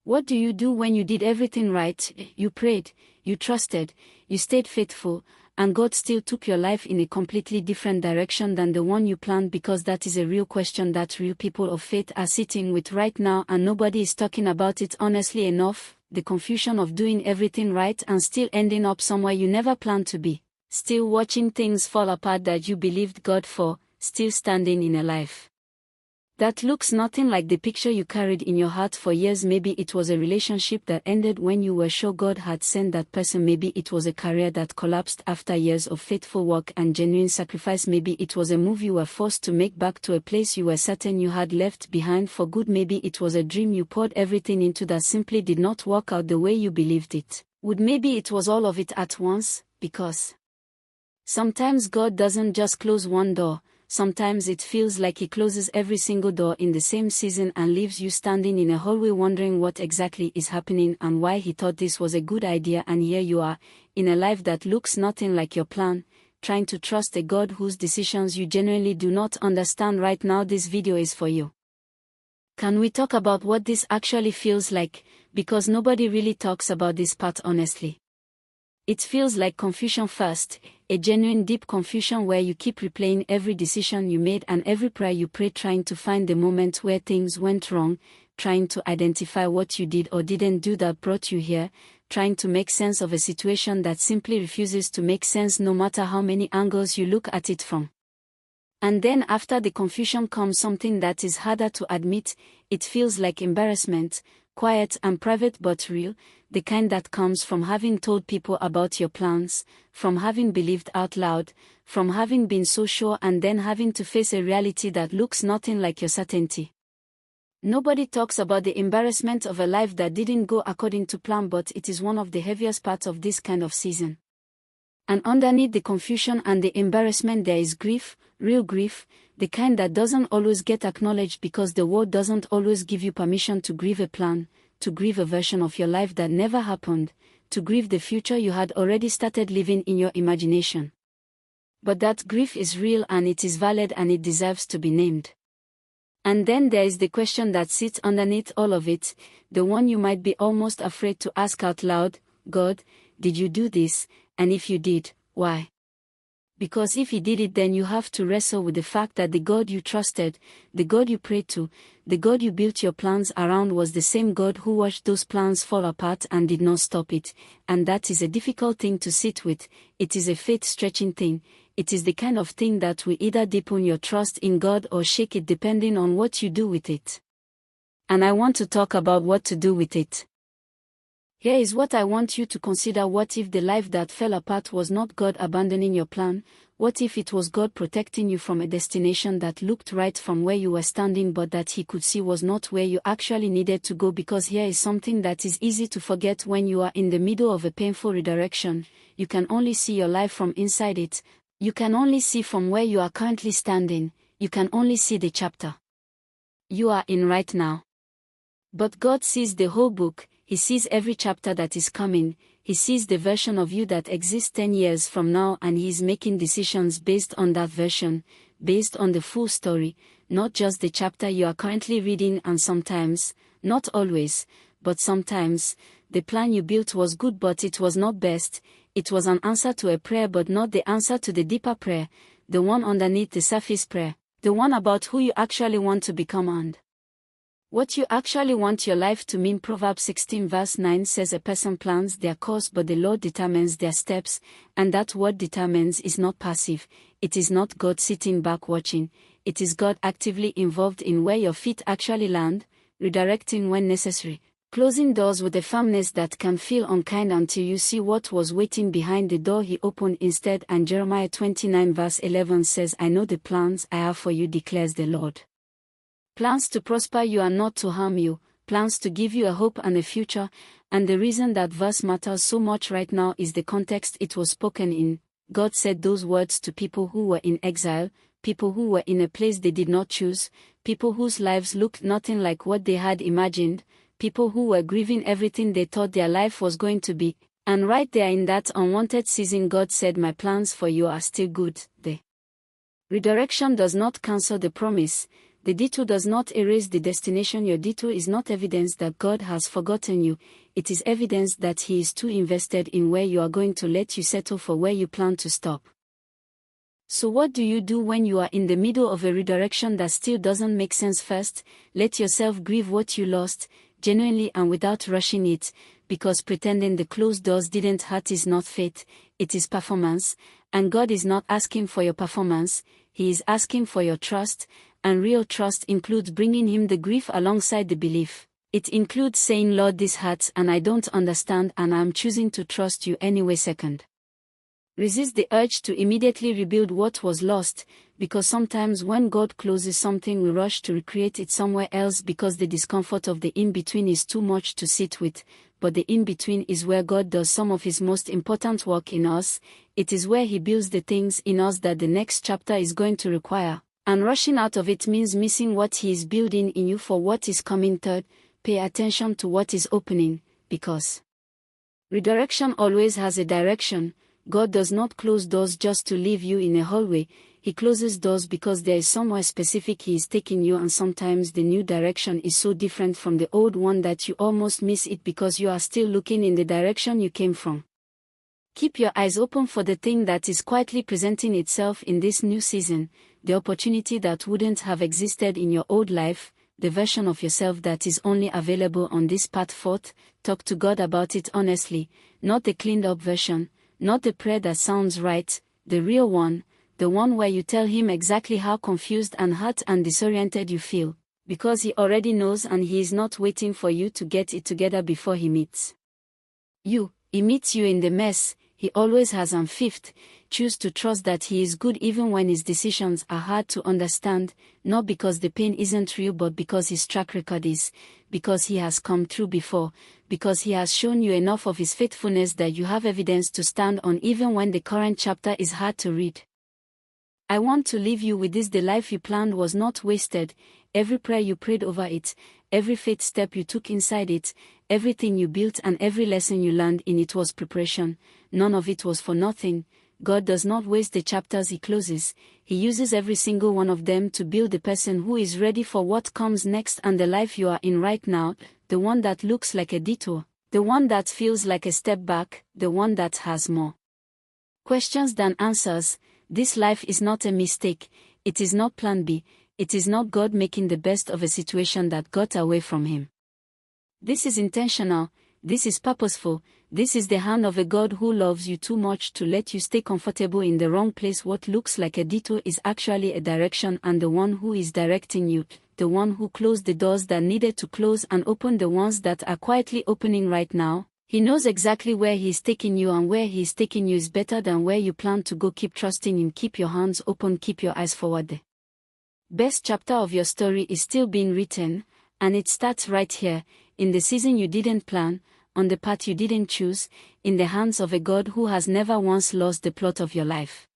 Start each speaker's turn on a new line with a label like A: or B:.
A: What do you do when you did everything right? You prayed, you trusted, you stayed faithful, and God still took your life in a completely different direction than the one you planned? Because that is a real question that real people of faith are sitting with right now, and nobody is talking about it honestly enough. The confusion of doing everything right and still ending up somewhere you never planned to be. Still watching things fall apart that you believed God for, still standing in a life that looks nothing like the picture you carried in your heart for years. Maybe it was a relationship that ended when you were sure God had sent that person. Maybe it was a career that collapsed after years of faithful work and genuine sacrifice. Maybe it was a move you were forced to make back to a place you were certain you had left behind for good. Maybe it was a dream you poured everything into that simply did not work out the way you believed it would. Maybe it was all of it at once, because sometimes God doesn't just close one door. Sometimes it feels like He closes every single door in the same season and leaves you standing in a hallway wondering what exactly is happening and why He thought this was a good idea. And here you are, in a life that looks nothing like your plan, trying to trust a God whose decisions you genuinely do not understand. Right now this video is for you. Can we talk about what this actually feels like? Because nobody really talks about this part honestly. It feels like confusion first, a genuine deep confusion where you keep replaying every decision you made and every prayer you prayed, trying to find the moment where things went wrong, trying to identify what you did or didn't do that brought you here, trying to make sense of a situation that simply refuses to make sense no matter how many angles you look at it from. And then after the confusion comes something that is harder to admit. It feels like embarrassment, quiet and private but real, the kind that comes from having told people about your plans, from having believed out loud, from having been so sure and then having to face a reality that looks nothing like your certainty. Nobody talks about the embarrassment of a life that didn't go according to plan, but it is one of the heaviest parts of this kind of season. And underneath the confusion and the embarrassment there is grief, real grief, the kind that doesn't always get acknowledged because the world doesn't always give you permission to grieve a plan, to grieve a version of your life that never happened, to grieve the future you had already started living in your imagination. But that grief is real and it is valid and it deserves to be named. And then there is the question that sits underneath all of it, the one you might be almost afraid to ask out loud: God, did you do this? And if you did, why? Because if He did it, then you have to wrestle with the fact that the God you trusted, the God you prayed to, the God you built your plans around was the same God who watched those plans fall apart and did not stop it. And that is a difficult thing to sit with. It is a faith-stretching thing. It is the kind of thing that will either deepen your trust in God or shake it depending on what you do with it. And I want to talk about what to do with it. Here is what I want you to consider. What if the life that fell apart was not God abandoning your plan? What if it was God protecting you from a destination that looked right from where you were standing but that He could see was not where you actually needed to go? Because here is something that is easy to forget when you are in the middle of a painful redirection. You can only see your life from inside it. You can only see from where you are currently standing. You can only see the chapter you are in right now. But God sees the whole book. He sees every chapter that is coming. He sees the version of you that exists 10 years from now, and He is making decisions based on that version, based on the full story, not just the chapter you are currently reading. And sometimes, not always, but sometimes, the plan you built was good but it was not best. It was an answer to a prayer but not the answer to the deeper prayer, the one underneath the surface prayer, the one about who you actually want to become and what you actually want your life to mean. Proverbs 16 verse 9 says, a person plans their course but the Lord determines their steps. And that word determines is not passive. It is not God sitting back watching. It is God actively involved in where your feet actually land, redirecting when necessary, closing doors with a firmness that can feel unkind until you see what was waiting behind the door He opened instead. And Jeremiah 29 verse 11 says, I know the plans I have for you, declares the Lord. Plans to prosper you and not to harm you, plans to give you a hope and a future. And the reason that verse matters so much right now is the context it was spoken in. God said those words to people who were in exile, people who were in a place they did not choose, people whose lives looked nothing like what they had imagined, people who were grieving everything they thought their life was going to be. And right there in that unwanted season, God said, my plans for you are still good. The redirection does not cancel the promise. The detour does not erase the destination. Your detour is not evidence that God has forgotten you, it is evidence that He is too invested in where you are going to let you settle for where you plan to stop. So what do you do when you are in the middle of a redirection that still doesn't make sense? First, let yourself grieve what you lost, genuinely and without rushing it, because pretending the closed doors didn't hurt is not faith, it is performance, and God is not asking for your performance, He is asking for your trust, and real trust includes bringing Him the grief alongside the belief. It includes saying, Lord, this hurts and I don't understand and I'm choosing to trust you anyway. Second, resist the urge to immediately rebuild what was lost, because sometimes when God closes something we rush to recreate it somewhere else because the discomfort of the in-between is too much to sit with, but the in-between is where God does some of His most important work in us, it is where He builds the things in us that the next chapter is going to require, and rushing out of it means missing what He is building in you for what is coming. Third, pay attention to what is opening, because redirection always has a direction. God does not close doors just to leave you in a hallway, He closes doors because there is somewhere specific He is taking you, and sometimes the new direction is so different from the old one that you almost miss it because you are still looking in the direction you came from. Keep your eyes open for the thing that is quietly presenting itself in this new season, the opportunity that wouldn't have existed in your old life, the version of yourself that is only available on this path. Fourth, talk to God about it honestly, not the cleaned up version, not the prayer that sounds right, the real one, the one where you tell Him exactly how confused and hurt and disoriented you feel, because He already knows and He is not waiting for you to get it together before He meets you. He meets you in the mess, He always has. And fifth, choose to trust that He is good even when His decisions are hard to understand, not because the pain isn't real but because His track record is, because He has come through before, because He has shown you enough of His faithfulness that you have evidence to stand on even when the current chapter is hard to read. I want to leave you with this: the life you planned was not wasted, every prayer you prayed over it, every faith step you took inside it, everything you built and every lesson you learned in it was preparation, none of it was for nothing. God does not waste the chapters He closes, He uses every single one of them to build the person who is ready for what comes next. And the life you are in right now, the one that looks like a detour, the one that feels like a step back, the one that has more questions than answers, this life is not a mistake, it is not plan B, it is not God making the best of a situation that got away from Him. This is intentional, this is purposeful, this is the hand of a God who loves you too much to let you stay comfortable in the wrong place. What looks like a detour is actually a direction, and the one who is directing you, the one who closed the doors that needed to close and opened the ones that are quietly opening right now, He knows exactly where He is taking you, and where He is taking you is better than where you plan to go. Keep trusting Him, keep your hands open, keep your eyes forward. The best chapter of your story is still being written, and it starts right here, in the season you didn't plan, on the path you didn't choose, in the hands of a God who has never once lost the plot of your life.